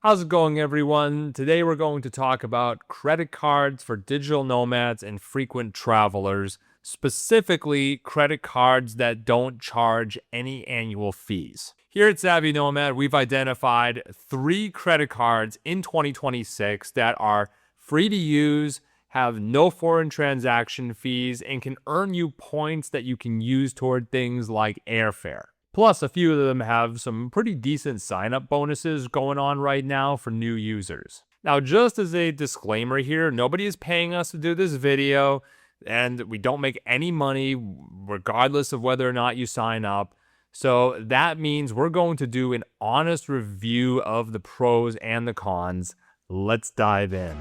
How's it going, everyone? Today we're going to talk about credit cards for digital nomads and frequent travelers, specifically credit cards that don't charge any annual fees. Here at Savvy Nomad, we've identified 3 credit cards in 2026 that are free to use, have no foreign transaction fees, and can earn you points that you can use toward things like airfare. Plus, a few of them have some pretty decent sign-up bonuses going on right now for new users. Now, just as a disclaimer here, nobody is paying us to do this video, and we don't make any money regardless of whether or not you sign up. So that means we're going to do an honest review of the pros and the cons. Let's dive in.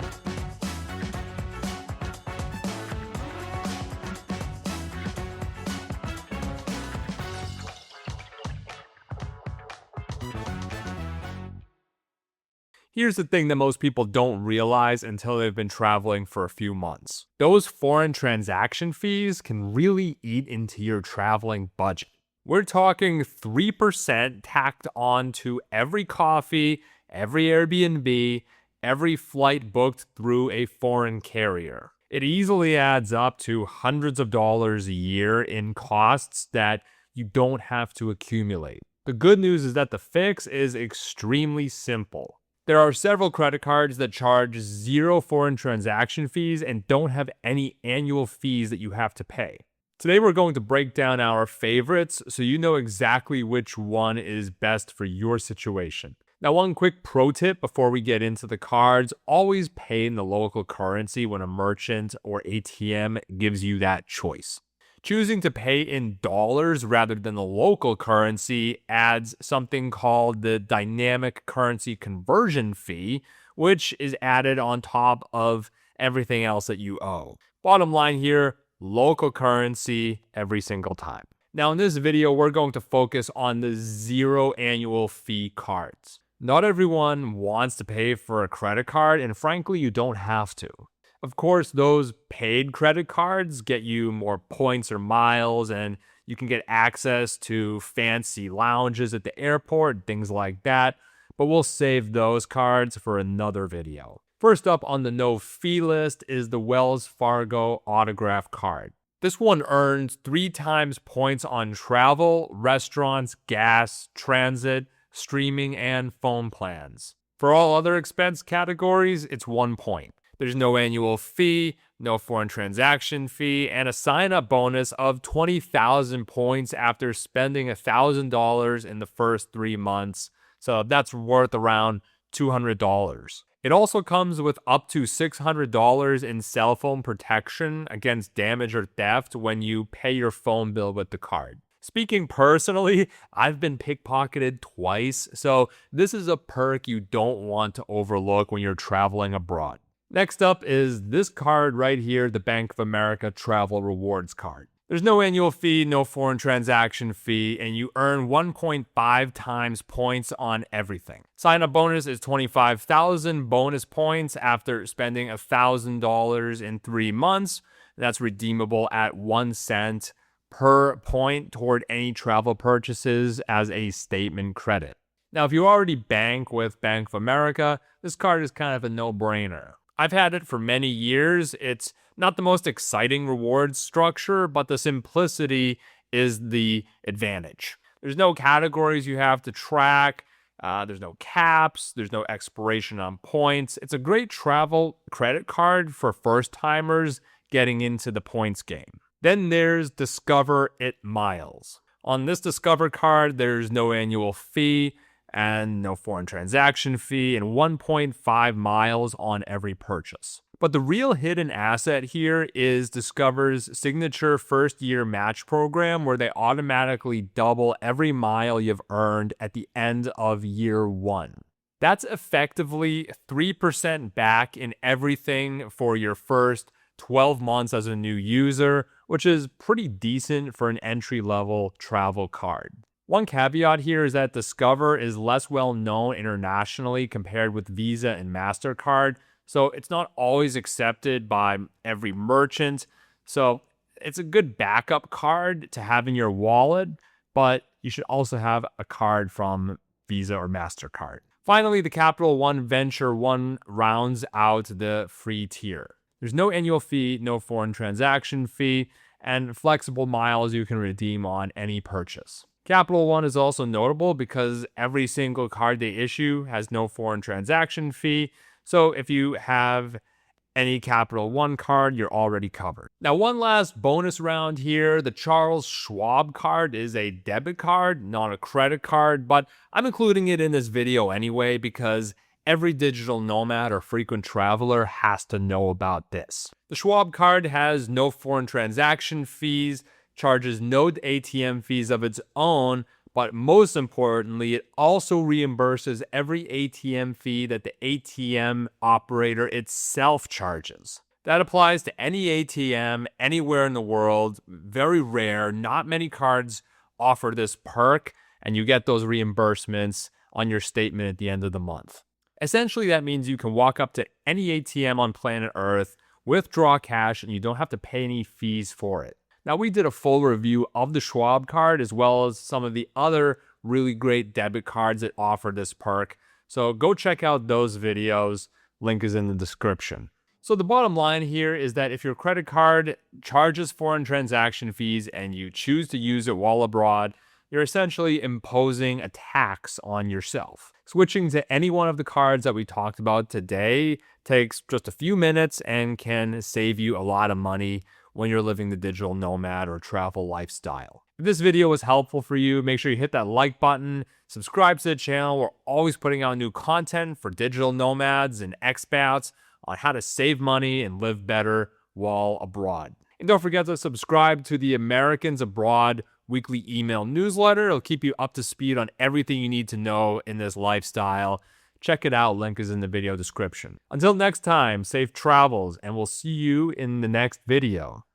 Here's the thing that most people don't realize until they've been traveling for a few months. Those foreign transaction fees can really eat into your traveling budget. We're talking 3% tacked on to every coffee, every Airbnb, every flight booked through a foreign carrier. It easily adds up to hundreds of dollars a year in costs that you don't have to accumulate. The good news is that the fix is extremely simple. There are several credit cards that charge 0 foreign transaction fees and don't have any annual fees that you have to pay. Today we're going to break down our favorites so you know exactly which one is best for your situation. Now, one quick pro tip before we get into the cards: always pay in the local currency when a merchant or ATM gives you that choice. Choosing to pay in dollars rather than the local currency adds something called the dynamic currency conversion fee, which is added on top of everything else that you owe. Bottom line here, local currency every single time. Now in this video, we're going to focus on the 0 annual fee cards. Not everyone wants to pay for a credit card, and frankly, you don't have to. Of course, those paid credit cards get you more points or miles, and you can get access to fancy lounges at the airport, things like that, but we'll save those cards for another video. First up on the no fee list is the Wells Fargo Autograph Card. This one earns 3 times points on travel, restaurants, gas, transit, streaming, and phone plans. For all other expense categories, it's 1 point. There's no annual fee, no foreign transaction fee, and a sign-up bonus of 20,000 points after spending $1,000 in the first 3 months. So that's worth around $200. It also comes with up to $600 in cell phone protection against damage or theft when you pay your phone bill with the card. Speaking personally, I've been pickpocketed twice, so this is a perk you don't want to overlook when you're traveling abroad. Next up is this card right here, the Bank of America Travel Rewards Card. There's no annual fee, no foreign transaction fee, and you earn 1.5 times points on everything. Sign-up bonus is 25,000 bonus points after spending $1,000 in 3 months. That's redeemable at 1 cent per point toward any travel purchases as a statement credit. Now, if you already bank with Bank of America, this card is kind of a no-brainer. I've had it for many years. It's not the most exciting rewards structure, but the simplicity is the advantage. There's no categories you have to track. There's no caps. There's no expiration on points. It's a great travel credit card for first-timers getting into the points game. Then there's Discover It Miles. On this Discover card, there's no annual fee and no foreign transaction fee, and 1.5 miles on every purchase. But the real hidden asset here is Discover's signature first-year match program, where they automatically double every mile you've earned at the end of year 1. That's effectively 3% back in everything for your first 12 months as a new user, which is pretty decent for an entry-level travel card. One caveat here is that Discover is less well known internationally compared with Visa and MasterCard, so it's not always accepted by every merchant. So it's a good backup card to have in your wallet, but you should also have a card from Visa or MasterCard. Finally, the Capital One VentureOne rounds out the free tier. There's no annual fee, no foreign transaction fee, and flexible miles you can redeem on any purchase. Capital One is also notable because every single card they issue has no foreign transaction fee, so if you have any Capital One card, you're already covered. Now, one last bonus round here. The Charles Schwab card is a debit card, not a credit card, but I'm including it in this video anyway because every digital nomad or frequent traveler has to know about this. The Schwab card has no foreign transaction fees, charges no ATM fees of its own, but most importantly, it also reimburses every ATM fee that the ATM operator itself charges. That applies to any ATM anywhere in the world. Very rare. Not many cards offer this perk, and you get those reimbursements on your statement at the end of the month. Essentially, that means you can walk up to any ATM on planet Earth, withdraw cash, and you don't have to pay any fees for it. Now, we did a full review of the Schwab card as well as some of the other really great debit cards that offer this perk. So go check out those videos. Link is in the description. So the bottom line here is that if your credit card charges foreign transaction fees and you choose to use it while abroad, you're essentially imposing a tax on yourself. Switching to any one of the cards that we talked about today takes just a few minutes and can save you a lot of money when you're living the digital nomad or travel lifestyle. If this video was helpful for you, make sure you hit that like button, subscribe to the channel. We're always putting out new content for digital nomads and expats on how to save money and live better while abroad. And don't forget to subscribe to the Americans Abroad weekly email newsletter. It'll keep you up to speed on everything you need to know in this lifestyle. Check it out. Link is in the video description. Until next time, safe travels, and we'll see you in the next video.